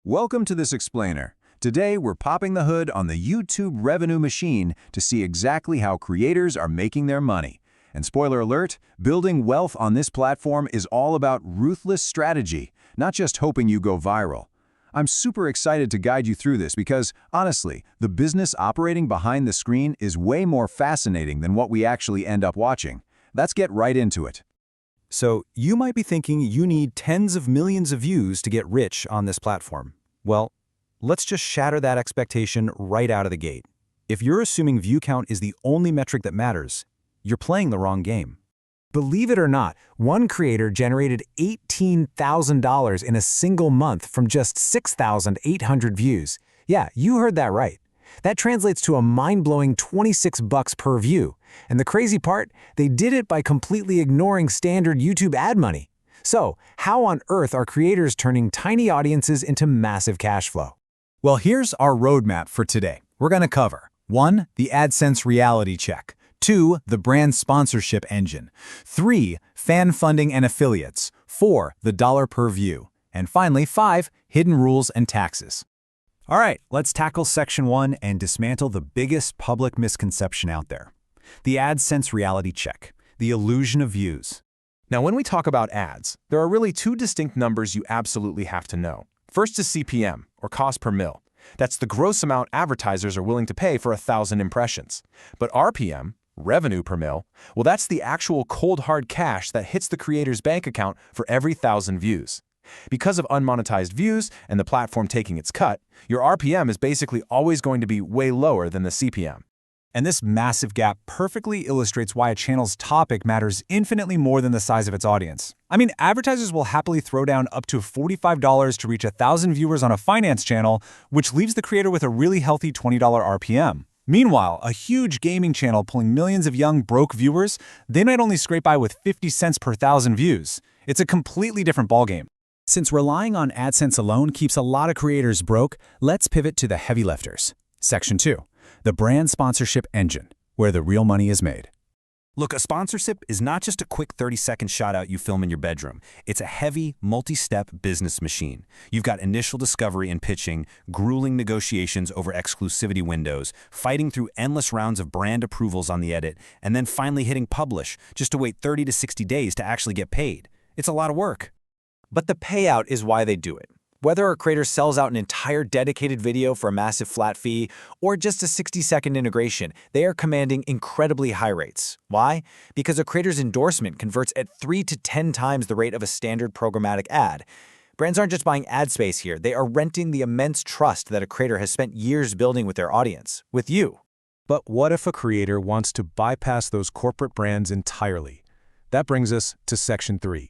Welcome to this explainer. Today, we're popping the hood on the YouTube revenue machine to see exactly how creators are making their money. And spoiler alert, building wealth on this platform is all about ruthless strategy, not just hoping you go viral. I'm super excited to guide you through this because, honestly, the business operating behind the screen is way more fascinating than what we actually end up watching. Let's get right into it. So, you might be thinking you need tens of millions of views to get rich on this platform. Well, let's just shatter that expectation right out of the gate. If you're assuming view count is the only metric that matters, you're playing the wrong game. Believe it or not, one creator generated $18,000 in a single month from just 6,800 views. Yeah, you heard that right. That translates to a mind-blowing $26 per view. And the crazy part, they did it by completely ignoring standard YouTube ad money. So, how on earth are creators turning tiny audiences into massive cash flow? Well, here's our roadmap for today. We're going to cover 1. The AdSense reality check. 2. The brand sponsorship engine. 3. Fan funding and affiliates. 4. The dollar per view. And finally, 5. Hidden rules and taxes. All right, let's tackle section 1 and dismantle the biggest public misconception out there. The AdSense reality check, the illusion of views. Now, when we talk about ads, there are really two distinct numbers you absolutely have to know. First is CPM, or cost per mil. That's the gross amount advertisers are willing to pay for 1,000 impressions. But RPM, revenue per mil, well, that's the actual cold hard cash that hits the creator's bank account for every 1,000 views. Because of unmonetized views and the platform taking its cut, your RPM is basically always going to be way lower than the CPM. And this massive gap perfectly illustrates why a channel's topic matters infinitely more than the size of its audience. I mean, advertisers will happily throw down up to $45 to reach 1,000 viewers on a finance channel, which leaves the creator with a really healthy $20 RPM. Meanwhile, a huge gaming channel pulling millions of young, broke viewers, they might only scrape by with 50 cents per 1,000 views. It's a completely different ballgame. Since relying on AdSense alone keeps a lot of creators broke, let's pivot to the heavy lifters. Section 2. The brand sponsorship engine, where the real money is made. Look, a sponsorship is not just a quick 30-second shout-out you film in your bedroom. It's a heavy, multi-step business machine. You've got initial discovery and pitching, grueling negotiations over exclusivity windows, fighting through endless rounds of brand approvals on the edit, and then finally hitting publish, just to wait 30 to 60 days to actually get paid. It's a lot of work. But the payout is why they do it. Whether a creator sells out an entire dedicated video for a massive flat fee or just a 60-second integration, they are commanding incredibly high rates. Why? Because a creator's endorsement converts at 3 to 10 times the rate of a standard programmatic ad. Brands aren't just buying ad space here, they are renting the immense trust that a creator has spent years building with their audience, with you. But what if a creator wants to bypass those corporate brands entirely? That brings us to Section 3.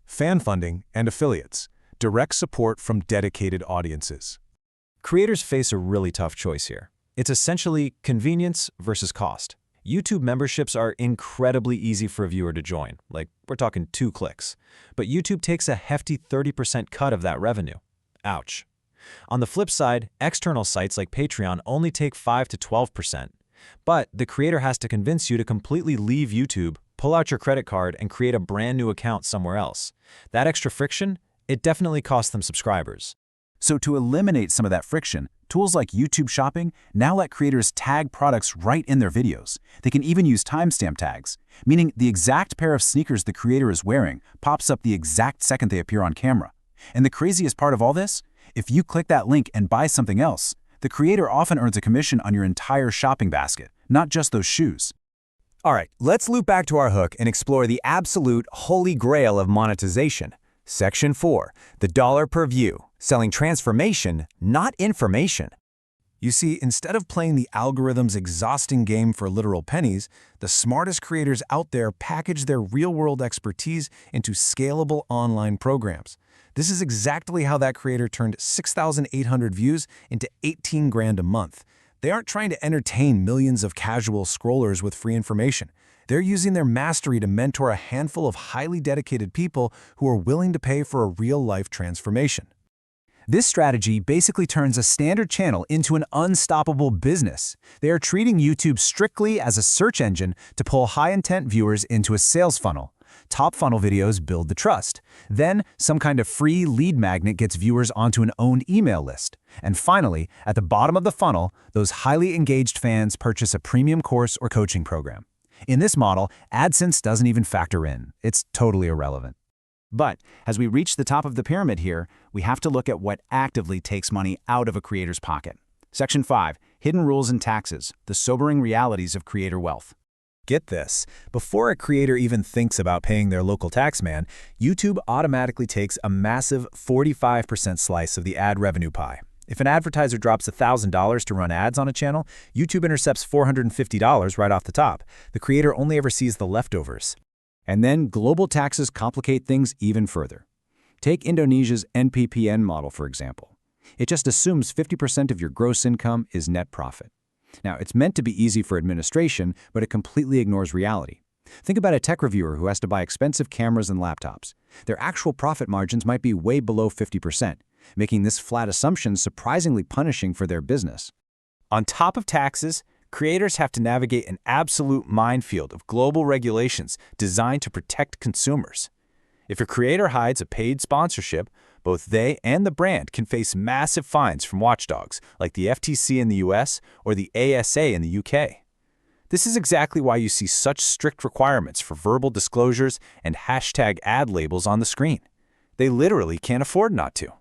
Fan funding and affiliates. Direct support from dedicated audiences. Creators face a really tough choice here. It's essentially convenience versus cost. YouTube memberships are incredibly easy for a viewer to join, like we're talking 2 clicks. But YouTube takes a hefty 30% cut of that revenue. Ouch. On the flip side, external sites like Patreon only take 5 to 12%. But the creator has to convince you to completely leave YouTube, pull out your credit card, and create a brand new account somewhere else. That extra friction, it definitely costs them subscribers. So to eliminate some of that friction, tools like YouTube Shopping now let creators tag products right in their videos. They can even use timestamp tags, meaning the exact pair of sneakers the creator is wearing pops up the exact second they appear on camera. And the craziest part of all this, if you click that link and buy something else, the creator often earns a commission on your entire shopping basket, not just those shoes. All right, let's loop back to our hook and explore the absolute holy grail of monetization. Section 4. The dollar per view. Selling transformation, not information. You see, instead of playing the algorithm's exhausting game for literal pennies, the smartest creators out there package their real-world expertise into scalable online programs. This is exactly how that creator turned 6,800 views into 18 grand a month. They aren't trying to entertain millions of casual scrollers with free information. They're using their mastery to mentor a handful of highly dedicated people who are willing to pay for a real-life transformation. This strategy basically turns a standard channel into an unstoppable business. They are treating YouTube strictly as a search engine to pull high-intent viewers into a sales funnel. top funnel videos build the trust. Then, some kind of free lead magnet gets viewers onto an owned email list. And finally, at the bottom of the funnel, those highly engaged fans purchase a premium course or coaching program. In this model, AdSense doesn't even factor in. It's totally irrelevant. But as we reach the top of the pyramid here, we have to look at what actively takes money out of a creator's pocket. Section 5, Hidden Rules and Taxes, the sobering realities of creator wealth. Get this, before a creator even thinks about paying their local tax man, YouTube automatically takes a massive 45% slice of the ad revenue pie. If an advertiser drops $1,000 to run ads on a channel, YouTube intercepts $450 right off the top. The creator only ever sees the leftovers. And then global taxes complicate things even further. Take Indonesia's NPPN model, for example. It just assumes 50% of your gross income is net profit. Now, it's meant to be easy for administration, but it completely ignores reality. Think about a tech reviewer who has to buy expensive cameras and laptops. Their actual profit margins might be way below 50%, making this flat assumption surprisingly punishing for their business. On top of taxes, creators have to navigate an absolute minefield of global regulations designed to protect consumers. If a creator hides a paid sponsorship, both they and the brand can face massive fines from watchdogs like the FTC in the US or the ASA in the UK. This is exactly why you see such strict requirements for verbal disclosures and hashtag ad labels on the screen. They literally can't afford not to.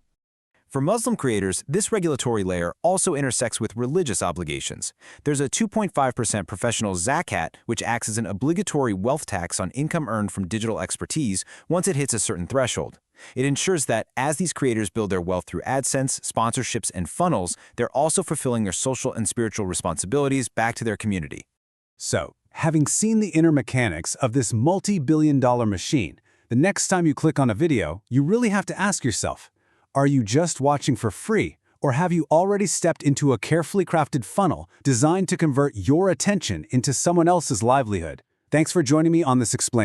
For Muslim creators, this regulatory layer also intersects with religious obligations. There's a 2.5% professional zakat, which acts as an obligatory wealth tax on income earned from digital expertise once it hits a certain threshold. It ensures that as these creators build their wealth through AdSense, sponsorships, and funnels, they're also fulfilling their social and spiritual responsibilities back to their community. So, having seen the inner mechanics of this multi-billion-dollar machine, the next time you click on a video, you really have to ask yourself, are you just watching for free, or have you already stepped into a carefully crafted funnel designed to convert your attention into someone else's livelihood? Thanks for joining me on this Explain.